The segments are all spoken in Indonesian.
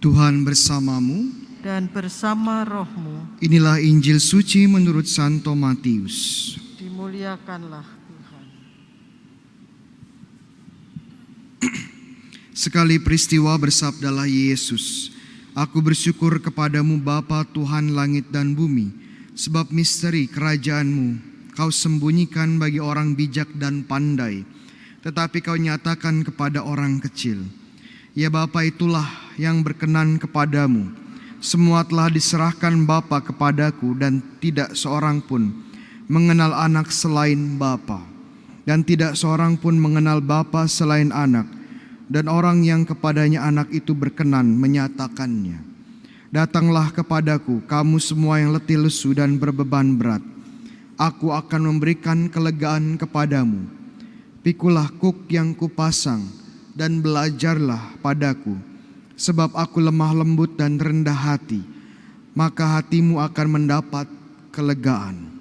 Tuhan bersamamu dan bersama rohmu. Inilah Injil suci menurut Santo Matius. Dimuliakanlah Tuhan. Sekali peristiwa bersabdalah Yesus, "Aku bersyukur kepadamu Bapa Tuhan langit dan bumi, sebab misteri kerajaan-Mu Kau sembunyikan bagi orang bijak dan pandai, tetapi Kau nyatakan kepada orang kecil. Ya Bapa, itulah yang berkenan kepadamu. Semua telah diserahkan Bapa kepadaku, dan tidak seorang pun mengenal anak selain Bapa, dan tidak seorang pun mengenal Bapa selain anak, dan orang yang kepadanya anak itu berkenan menyatakannya. Datanglah kepadaku, kamu semua yang letih lesu dan berbeban berat. Aku akan memberikan kelegaan kepadamu. Pikulah kuk yang kupasang, dan belajarlah padaku, sebab aku lemah lembut dan rendah hati, maka hatimu akan mendapat kelegaan.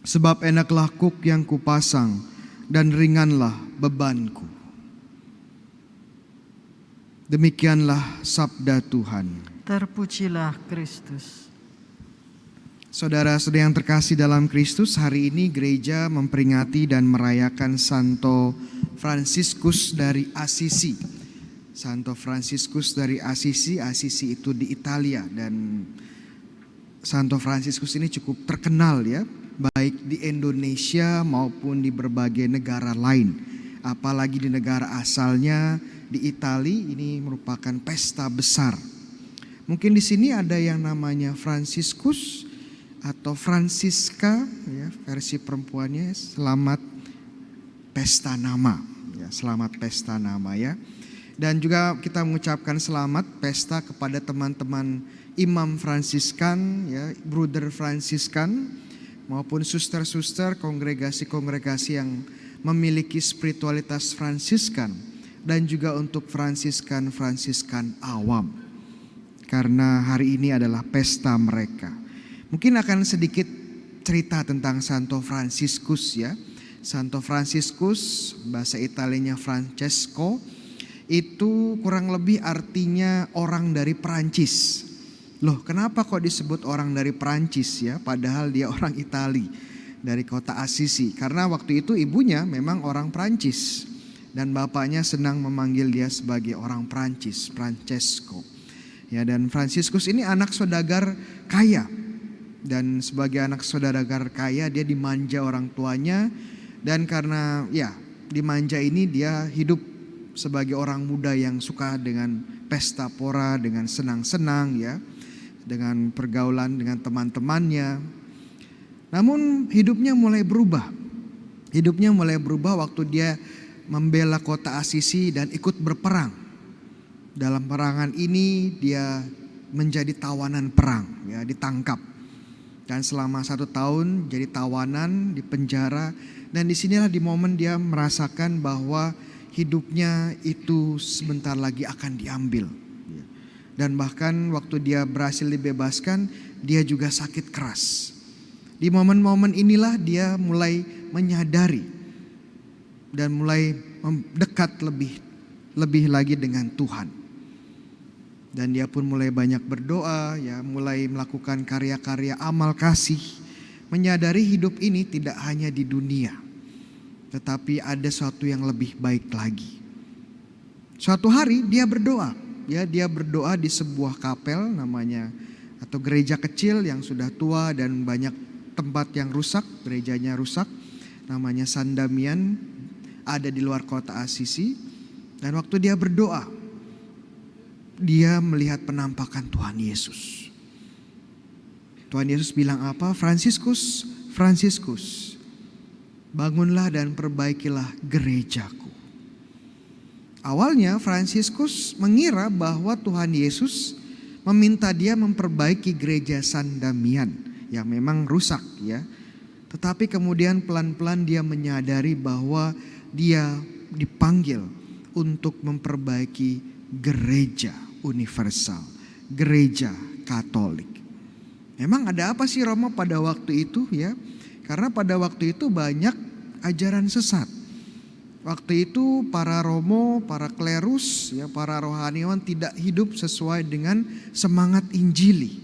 Sebab enaklah kuk yang kupasang, dan ringanlah bebanku." Demikianlah sabda Tuhan. Terpujilah Kristus. Saudara-saudara yang terkasih dalam Kristus, hari ini gereja memperingati dan merayakan Santo Fransiskus dari Assisi. Santo Fransiskus dari Assisi, Assisi itu di Italia, dan Santo Fransiskus ini cukup terkenal ya, baik di Indonesia maupun di berbagai negara lain. Apalagi di negara asalnya di Italia, ini merupakan pesta besar. Mungkin di sini ada yang namanya Fransiskus atau Francisca ya, versi perempuannya. Selamat pesta nama ya, selamat pesta nama ya. Dan juga kita mengucapkan selamat pesta kepada teman-teman imam Fransiskan ya, bruder Fransiskan maupun suster-suster kongregasi-kongregasi yang memiliki spiritualitas Fransiskan, dan juga untuk Fransiskan awam, karena hari ini adalah pesta mereka. Mungkin akan sedikit cerita tentang Santo Fransiskus ya. Santo Fransiskus, bahasa Italianya Francesco, itu kurang lebih artinya orang dari Perancis. Loh, kenapa kok disebut orang dari Perancis ya, padahal dia orang Itali, dari kota Assisi? Karena waktu itu ibunya memang orang Perancis, dan bapaknya senang memanggil dia sebagai orang Perancis, Francesco. Ya, dan Fransiskus ini anak saudagar kaya. Dan sebagai anak saudagar kaya, dia dimanja orang tuanya. Dan karena ya dimanja ini, dia hidup sebagai orang muda yang suka dengan pesta pora, dengan senang-senang ya, dengan pergaulan dengan teman-temannya. Namun hidupnya mulai berubah. Hidupnya mulai berubah waktu dia membela kota Assisi dan ikut berperang. Dalam perangan ini dia menjadi tawanan perang ya, ditangkap. Dan selama 1 tahun jadi tawanan di penjara. Dan disinilah di momen dia merasakan bahwa hidupnya itu sebentar lagi akan diambil. Dan bahkan waktu dia berhasil dibebaskan, dia juga sakit keras. Di momen-momen inilah dia mulai menyadari dan mulai mendekat lebih lagi dengan Tuhan. Dan dia pun mulai banyak berdoa ya, mulai melakukan karya-karya amal kasih, menyadari hidup ini tidak hanya di dunia, tetapi ada sesuatu yang lebih baik lagi. Suatu hari dia berdoa, ya, dia berdoa di sebuah kapel namanya, atau gereja kecil yang sudah tua dan banyak tempat yang rusak, gerejanya rusak, namanya San Damian, ada di luar kota Assisi. Dan waktu dia berdoa, dia melihat penampakan Tuhan Yesus. Tuhan Yesus bilang apa? Fransiskus, Fransiskus, bangunlah dan perbaikilah gerejaku. Awalnya Fransiskus mengira bahwa Tuhan Yesus meminta dia memperbaiki gereja San Damian yang memang rusak ya. Tetapi kemudian pelan-pelan dia menyadari bahwa dia dipanggil untuk memperbaiki gereja universal, gereja Katolik. Memang ada apa sih Roma pada waktu itu ya? Karena pada waktu itu banyak ajaran sesat. Waktu itu para romo, para klerus, ya, para rohaniawan tidak hidup sesuai dengan semangat Injili,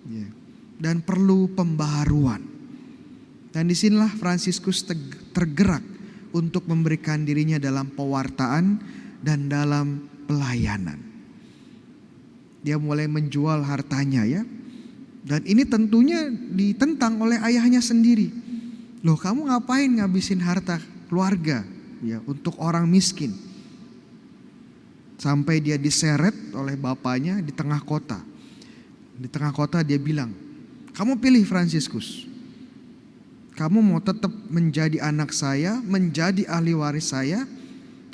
ya, dan perlu pembaharuan. Dan disinilah Fransiskus tergerak untuk memberikan dirinya dalam pewartaan dan dalam pelayanan. Dia mulai menjual hartanya, ya. Dan ini tentunya ditentang oleh ayahnya sendiri. Loh, kamu ngapain ngabisin harta keluarga, ya, untuk orang miskin? Sampai dia diseret oleh bapaknya di tengah kota. Di tengah kota dia bilang, kamu pilih Fransiskus. Kamu mau tetap menjadi anak saya, menjadi ahli waris saya.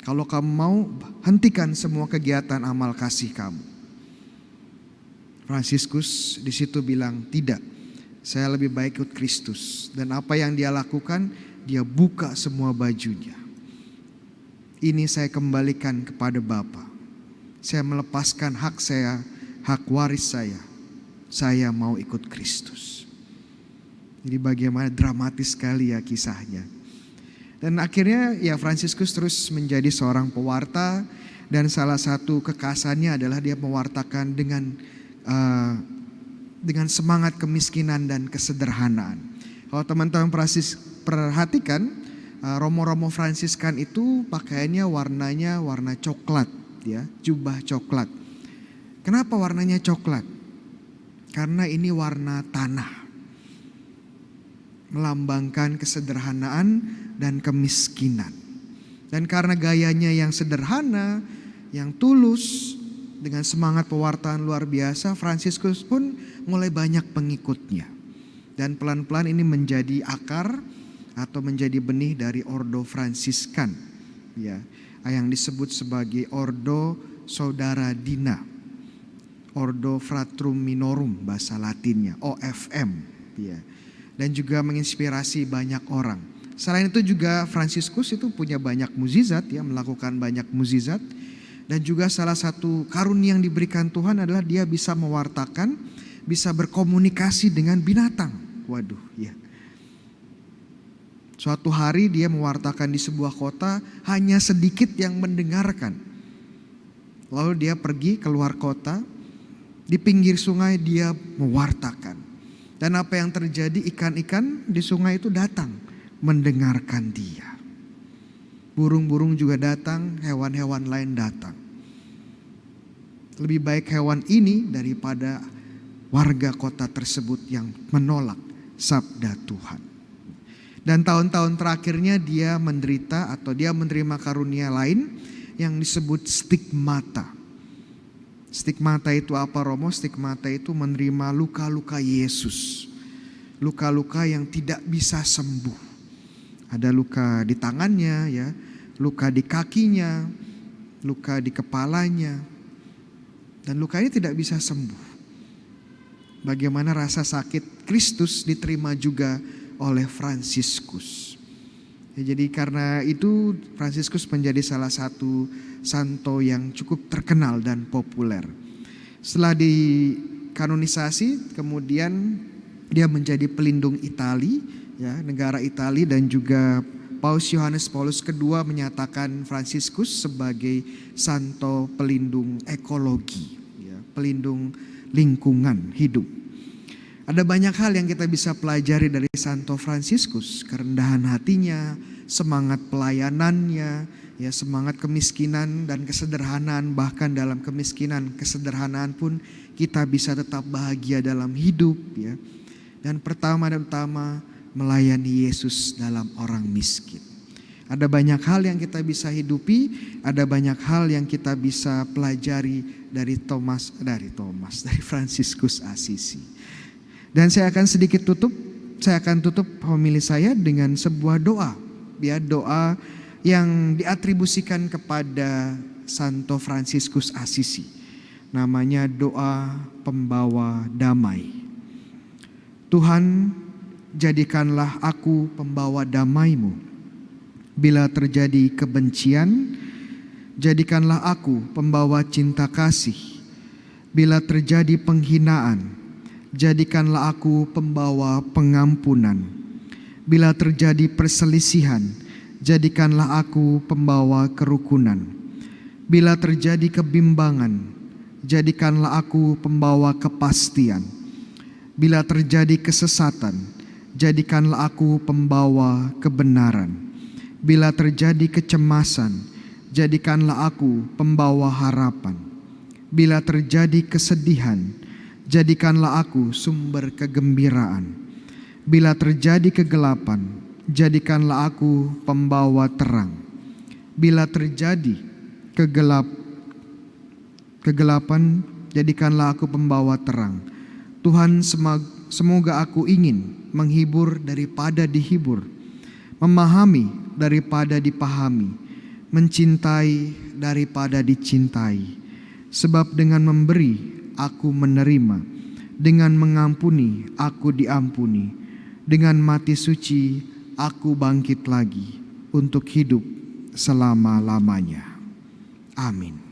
Kalau kamu mau, hentikan semua kegiatan amal kasih kamu. Fransiskus di situ bilang, tidak, saya lebih baik ikut Kristus. Dan apa yang dia lakukan, dia buka semua bajunya. Ini saya kembalikan kepada Bapa. Saya melepaskan hak saya, hak waris saya. Saya mau ikut Kristus. Jadi bagaimana dramatis sekali ya kisahnya. Dan akhirnya ya Fransiskus terus menjadi seorang pewarta. Dan salah satu kekhasannya adalah dia mewartakan dengan semangat kemiskinan dan kesederhanaan. Kalau teman-teman perhatikan, romo-romo Fransiskan itu pakaiannya warnanya warna coklat, ya, jubah coklat. Kenapa warnanya coklat? Karena ini warna tanah, melambangkan kesederhanaan dan kemiskinan. Dan karena gayanya yang sederhana, yang tulus, dengan semangat pewartaan luar biasa, Fransiskus pun mulai banyak pengikutnya. Dan pelan-pelan ini menjadi akar atau menjadi benih dari Ordo Fransiskan, ya, yang disebut sebagai Ordo Saudara Dina, Ordo Fratrum Minorum bahasa Latinnya, OFM, ya. Dan juga menginspirasi banyak orang. Selain itu juga Fransiskus itu punya banyak mukjizat, ya, melakukan banyak mukjizat. Dan juga salah satu karunia yang diberikan Tuhan adalah dia bisa mewartakan, bisa berkomunikasi dengan binatang. Waduh, ya. Suatu hari dia mewartakan di sebuah kota, hanya sedikit yang mendengarkan. Lalu dia pergi keluar kota, di pinggir sungai dia mewartakan. Dan apa yang terjadi, ikan-ikan di sungai itu datang mendengarkan dia. Burung-burung juga datang, hewan-hewan lain datang. Lebih baik hewan ini daripada warga kota tersebut yang menolak sabda Tuhan. Dan tahun-tahun terakhirnya dia menderita atau dia menerima karunia lain yang disebut stigmata. Stigmata itu apa, Romo? Stigmata itu menerima luka-luka Yesus. Luka-luka yang tidak bisa sembuh. Ada luka di tangannya, ya, luka di kakinya, luka di kepalanya. Dan luka ini tidak bisa sembuh. Bagaimana rasa sakit Kristus diterima juga oleh Fransiskus. Ya, jadi karena itu Fransiskus menjadi salah satu santo yang cukup terkenal dan populer. Setelah dikanonisasi, kemudian dia menjadi pelindung Itali, ya, negara Itali, dan juga Paus Yohanes Paulus II menyatakan Fransiskus sebagai santo pelindung ekologi, ya, pelindung lingkungan hidup. Ada banyak hal yang kita bisa pelajari dari Santo Fransiskus, kerendahan hatinya, semangat pelayanannya, ya, semangat kemiskinan dan kesederhanaan. Bahkan dalam kemiskinan, kesederhanaan pun kita bisa tetap bahagia dalam hidup, ya. Dan pertama dan utama melayani Yesus dalam orang miskin. Ada banyak hal yang kita bisa hidupi, ada banyak hal yang kita bisa pelajari dari Fransiskus Assisi. Dan saya akan tutup homili saya dengan sebuah doa, ya, doa yang diatribusikan kepada Santo Fransiskus Assisi. Namanya doa pembawa damai. Tuhan, jadikanlah aku pembawa damai-Mu. Bila terjadi kebencian, jadikanlah aku pembawa cinta kasih. Bila terjadi penghinaan, jadikanlah aku pembawa pengampunan. Bila terjadi perselisihan, jadikanlah aku pembawa kerukunan. Bila terjadi kebimbangan, jadikanlah aku pembawa kepastian. Bila terjadi kesesatan, jadikanlah aku pembawa kebenaran. Bila terjadi kecemasan, jadikanlah aku pembawa harapan. Bila terjadi kesedihan, jadikanlah aku sumber kegembiraan. Bila terjadi kegelapan, jadikanlah aku pembawa terang. Bila terjadi kegelapan, jadikanlah aku pembawa terang. Tuhan, semoga aku ingin menghibur daripada dihibur, memahami daripada dipahami, mencintai daripada dicintai. Sebab dengan memberi aku menerima, dengan mengampuni aku diampuni, dengan mati suci aku bangkit lagi untuk hidup selama-lamanya. Amin.